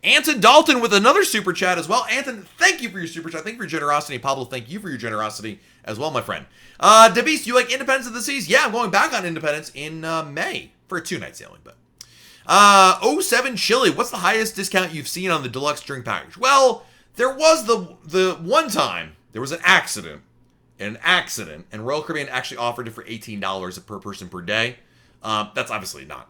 Anton Dalton with another super chat as well. Anton, thank you for your super chat. Thank you for your generosity. Pablo, thank you for your generosity as well, my friend. DeBeast, you like Independence of the Seas? Yeah, I'm going back on Independence in May for a 2-night sailing. But 07 Chili, what's the highest discount you've seen on the deluxe drink package? Well, there was the one time there was an accident, and Royal Caribbean actually offered it for $18 per person per day. That's obviously not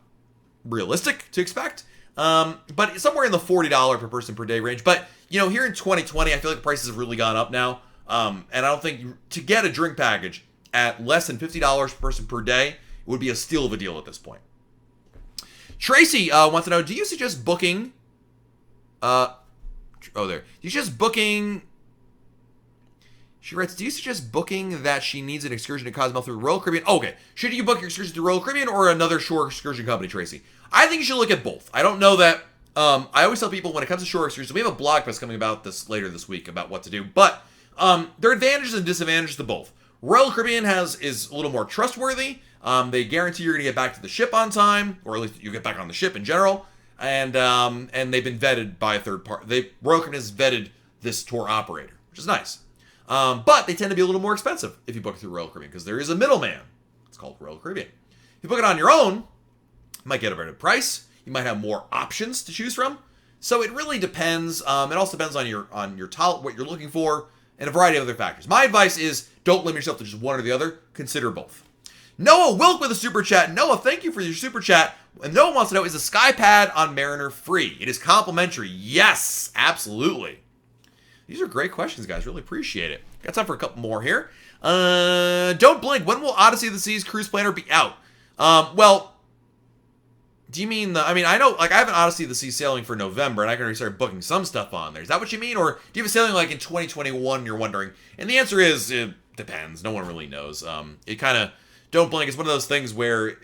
realistic to expect. But somewhere in the $40 per person per day range. But, here in 2020, I feel like the prices have really gone up now. And I don't think to get a drink package at less than $50 per person per day would be a steal of a deal at this point. Tracy wants to know, do you suggest booking... Do you suggest booking... She writes, do you suggest booking that she needs an excursion to Cozumel through Royal Caribbean? Okay. Should you book your excursion through Royal Caribbean or another shore excursion company, Tracy? I think you should look at both. I don't know that... I always tell people when it comes to shore excursions, we have a blog post coming about this later this week about what to do, but there are advantages and disadvantages to both. Royal Caribbean is a little more trustworthy. They guarantee you're going to get back to the ship on time, or at least you get back on the ship in general. And they've been vetted by a third party. Royal Caribbean has vetted this tour operator, which is nice. But they tend to be a little more expensive if you book through Royal Caribbean because there is a middleman. It's called Royal Caribbean. If you book it on your own, you might get a better price. You might have more options to choose from. So it really depends. It also depends on your what you're looking for and a variety of other factors. My advice is don't limit yourself to just one or the other. Consider both. Noah Wilk with a super chat. Noah, thank you for your super chat. And Noah wants to know, is the Sky Pad on Mariner free? It is complimentary. Yes, absolutely. These are great questions, guys. Really appreciate it. Got time for a couple more here. Don't blink. When will Odyssey of the Seas cruise planner be out? Well, do you mean I know, like, I have an Odyssey of the Seas sailing for November, and I can already start booking some stuff on there. Is that what you mean? Or do you have a sailing, like, in 2021, you're wondering? And the answer is, it depends. No one really knows. It kind of, don't blink. It's one of those things where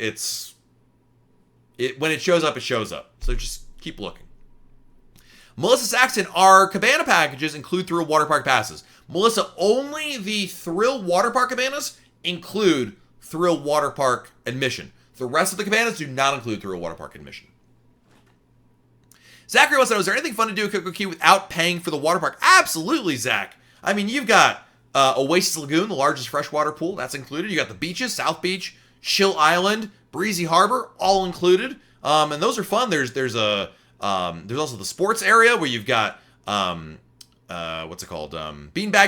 when it shows up, it shows up. So just keep looking. Melissa Saxton, our cabana packages include Thrill Water Park passes. Melissa, only the Thrill Water Park cabanas include Thrill Water Park admission. The rest of the cabanas do not include Thrill Water Park admission. Zachary wants to know, is there anything fun to do at CocoCay without paying for the water park? Absolutely, Zach. I mean, you've got Oasis Lagoon, the largest freshwater pool. That's included. You got the beaches, South Beach, Chill Island, Breezy Harbor, all included. And those are fun. There's also the sports area where you've got beanbag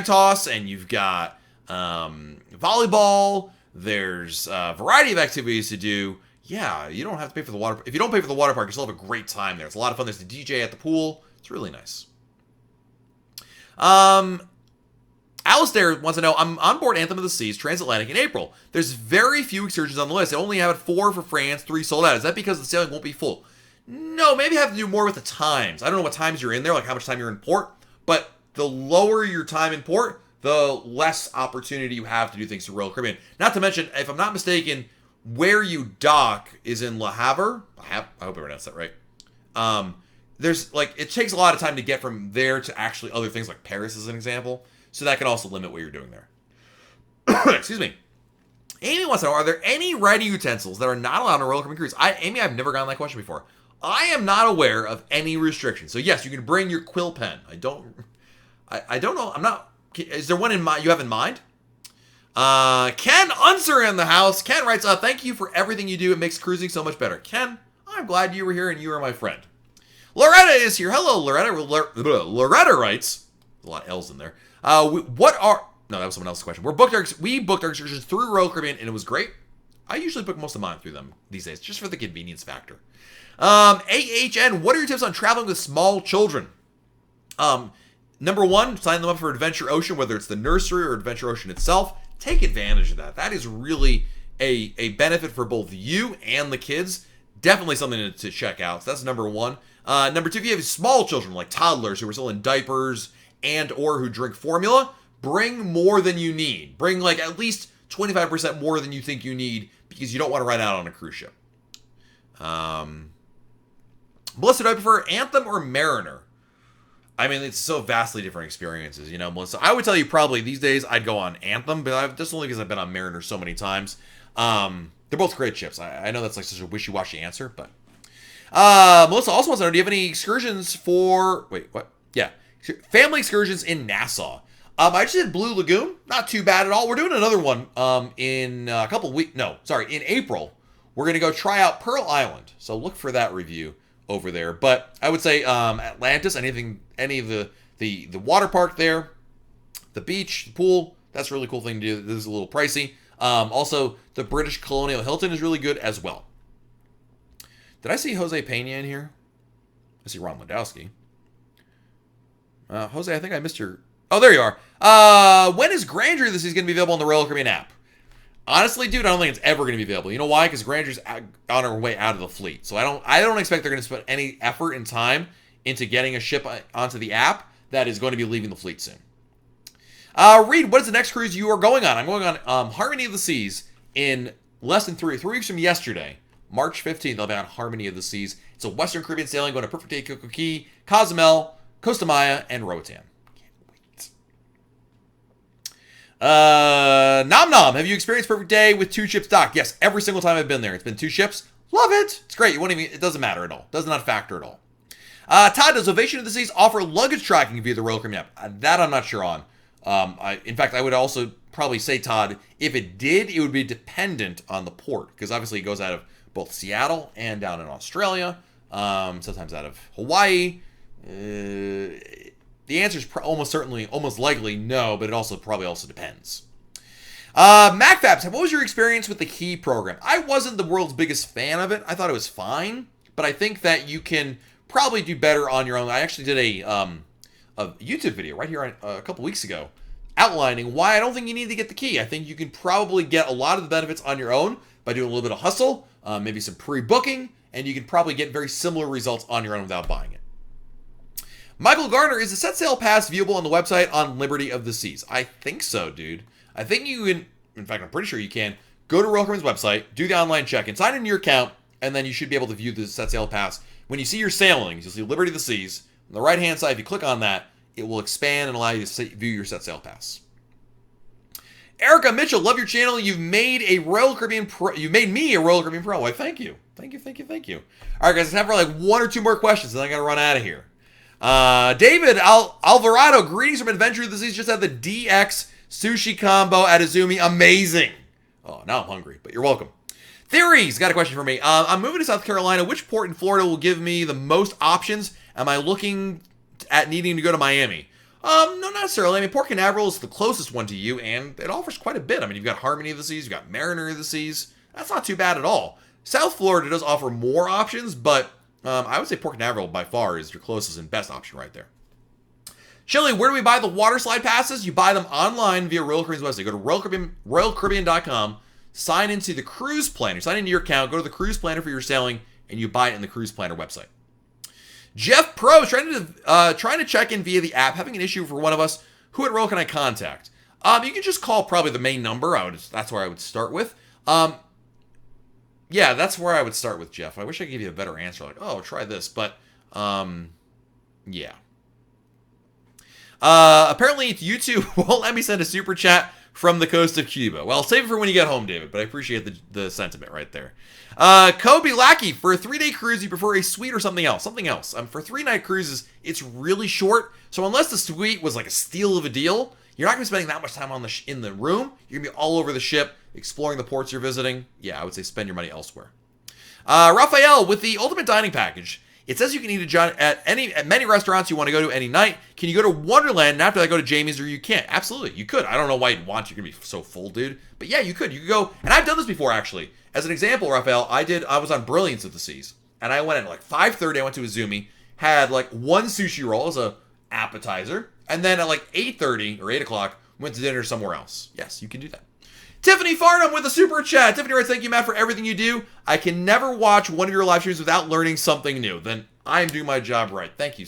toss, and you've got volleyball. There's a variety of activities to do. Yeah, you don't have to pay for the water. If you don't pay for the water park, you still have a great time there. It's a lot of fun. There's the DJ at the pool. It's really nice. Alistair wants to know, I'm on board Anthem of the Seas, Transatlantic in April. There's very few excursions on the list. They only have 4 for France, 3 sold out. Is that because the sailing won't be full? No, maybe have to do more with the times. I don't know what times you're in there, like how much time you're in port, but the lower your time in port, the less opportunity you have to do things to Royal Caribbean. Not to mention, if I'm not mistaken, where you dock is in Le Havre. I hope I pronounced that right. There's it takes a lot of time to get from there to actually other things like Paris as an example. So that can also limit what you're doing there. Excuse me. Amy wants to know, are there any writing utensils that are not allowed on a Royal Caribbean cruise? Amy, I've never gotten that question before. I am not aware of any restrictions. So yes, you can bring your quill pen. I don't know. I'm not. Is there one in mind you have in mind? Ken Unser in the house. Ken writes, thank you for everything you do. It makes cruising so much better. Ken, I'm glad you were here and you are my friend. Loretta is here. Hello, Loretta. Loretta writes, a lot of L's in there. No, that was someone else's question. We booked our excursions through Royal Caribbean and it was great. I usually book most of mine through them these days, just for the convenience factor. AHN, what are your tips on traveling with small children? Number 1, sign them up for Adventure Ocean, whether it's the nursery or Adventure Ocean itself. Take advantage of that. That is really a benefit for both you and the kids. Definitely something to check out. So that's number 1. Number 2, if you have small children, like toddlers who are still in diapers and or who drink formula, bring more than you need. Bring at least 25% more than you think you need because you don't want to run out on a cruise ship. Melissa, do I prefer Anthem or Mariner? I mean, it's so vastly different experiences, Melissa. I would tell you probably these days I'd go on Anthem, but just only because I've been on Mariner so many times. They're both great ships. I know that's such a wishy-washy answer, but Melissa also wants to know, do you have any excursions for... Wait, what? Yeah. Family excursions in Nassau. I just did Blue Lagoon. Not too bad at all. We're doing another one in a couple weeks. No, sorry, in April. We're going to go try out Pearl Island. So look for that review over there. But I would say Atlantis, any of the water park there, the beach, the pool, that's a really cool thing to do. This is a little pricey. Also, the British Colonial Hilton is really good as well. Did I see Jose Pena in here? I see Ron Ladowski. Jose, I think I missed your... Oh, there you are. When is Grandeur this is going to be available on the Royal Caribbean app? Honestly, dude, I don't think it's ever going to be available. You know why? Because Granger's on her way out of the fleet. So I don't expect they're going to spend any effort and time into getting a ship onto the app that is going to be leaving the fleet soon. Reed, what is the next cruise you are going on? I'm going on Harmony of the Seas in less than 3 weeks from yesterday. March 15th, I'll be on Harmony of the Seas. It's a Western Caribbean sailing going to Perfect Day, CocoCay, Cozumel, Costa Maya, and Roatan. Nom Nom, have you experienced perfect day with 2 ships docked? Yes, every single time I've been there. It's been 2 ships. Love it. It's great. You won't even. It doesn't matter at all. Does not factor at all. Todd, does Ovation of the Seas offer luggage tracking via the Royal Caribbean app? That I'm not sure on. In fact, I would also probably say, Todd, if it did, it would be dependent on the port, because obviously it goes out of both Seattle and down in Australia, sometimes out of Hawaii. The answer is almost likely no, but it probably also depends. MacFabs, what was your experience with the Key program? I wasn't the world's biggest fan of it. I thought it was fine, but I think that you can probably do better on your own. I actually did a YouTube video right here a couple weeks ago outlining why I don't think you need to get the Key. I think you can probably get a lot of the benefits on your own by doing a little bit of hustle, maybe some pre-booking, and you can probably get very similar results on your own without buying it. Michael Garner, is the set sail pass viewable on the website on Liberty of the Seas? I think so, dude. I think you can, in fact, I'm pretty sure you can, go to Royal Caribbean's website, do the online check-in, sign into your account, and then you should be able to view the set sail pass. When you see your sailings, you'll see Liberty of the Seas. On the right-hand side, if you click on that, it will expand and allow you to view your set sail pass. Erica Mitchell, love your channel. You've made me a Royal Caribbean Pro. Why, thank you. Thank you. All right, guys, I have for like 1 or 2 more questions, and then I got to run out of here. David Alvarado, greetings from Adventure of the Seas. Just had the DX sushi combo at Izumi. Amazing. Oh, now I'm hungry, but you're welcome. Theories, got a question for me. I'm moving to South Carolina. Which port in Florida will give me the most options? Am I looking at needing to go to Miami? No, not necessarily. I mean, Port Canaveral is the closest one to you, and it offers quite a bit. I mean, you've got Harmony of the Seas, you've got Mariner of the Seas. That's not too bad at all. South Florida does offer more options, but I would say Port Canaveral by far is your closest and best option right there. Shelley, where do we buy the water slide passes? You buy them online via Royal Caribbean's website. Go to RoyalCaribbean.com, sign into the cruise planner, sign into your account, go to the cruise planner for your sailing, and you buy it in the cruise planner website. Jeff Pro is trying to check in via the app, having an issue for one of us. Who at Royal can I contact? You can just call probably the main number. That's where I would start with. Yeah, that's where I would start with, Jeff. I wish I could give you a better answer, like, oh, try this, but yeah. Apparently, YouTube won't let me send a super chat from the coast of Cuba. Well, save it for when you get home, David, but I appreciate the sentiment right there. Kobe Lackey, for a 3-day cruise, you prefer a suite or something else? Something else. For 3-night cruises, it's really short, so unless the suite was like a steal of a deal, you're not going to be spending that much time in the room. You're going to be all over the ship, exploring the ports you're visiting. Yeah, I would say spend your money elsewhere. Raphael, with the Ultimate Dining Package, it says you can eat at many restaurants you want to go to any night. Can you go to Wonderland and after that go to Jamie's, or you can't? Absolutely, you could. I don't know why you'd want to. You're going to be so full, dude. But yeah, you could. You could go, and I've done this before, actually. As an example, Raphael, I was on Brilliance of the Seas, and I went at like 5:30, I went to Izumi, had like 1 sushi roll as a appetizer, and then at like 8:30 or 8 o'clock, went to dinner somewhere else. Yes, you can do that. Tiffany Farnham with a super chat. Tiffany writes, thank you, Matt, for everything you do. I can never watch one of your live streams without learning something new. Then I am doing my job right. Thank you,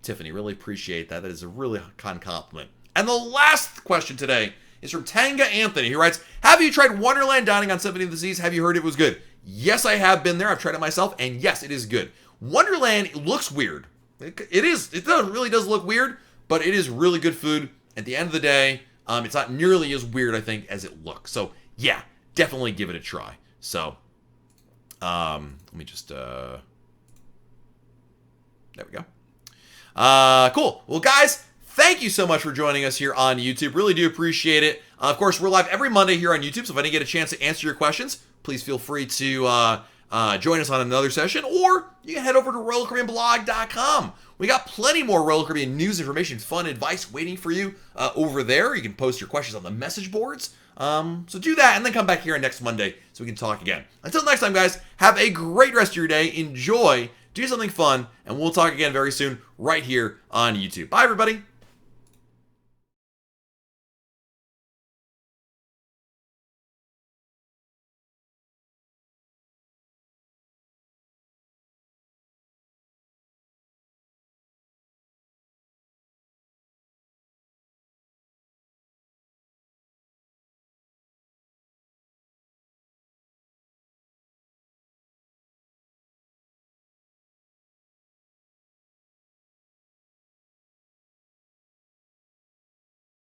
Tiffany. Really appreciate that. That is a really kind compliment. And the last question today is from Tanga Anthony, who writes, have you tried Wonderland dining on Symphony of the Seas? Have you heard it was good? Yes, I have been there. I've tried it myself, and yes, it is good. Wonderland looks weird. It really does look weird, but it is really good food. At the end of the day, it's not nearly as weird, I think, as it looks. So, yeah, definitely give it a try. So, let me just, there we go. Cool. Well, guys, thank you so much for joining us here on YouTube. Really do appreciate it. Of course, we're live every Monday here on YouTube, so if I didn't get a chance to answer your questions, please feel free to join us on another session, or you can head over to RoyalCaribbeanBlog.com. We got plenty more Royal Caribbean news, information, fun, advice waiting for you over there. You can post your questions on the message boards. So do that, and then come back here next Monday so we can talk again. Until next time, guys, have a great rest of your day. Enjoy, do something fun, and we'll talk again very soon right here on YouTube. Bye, everybody.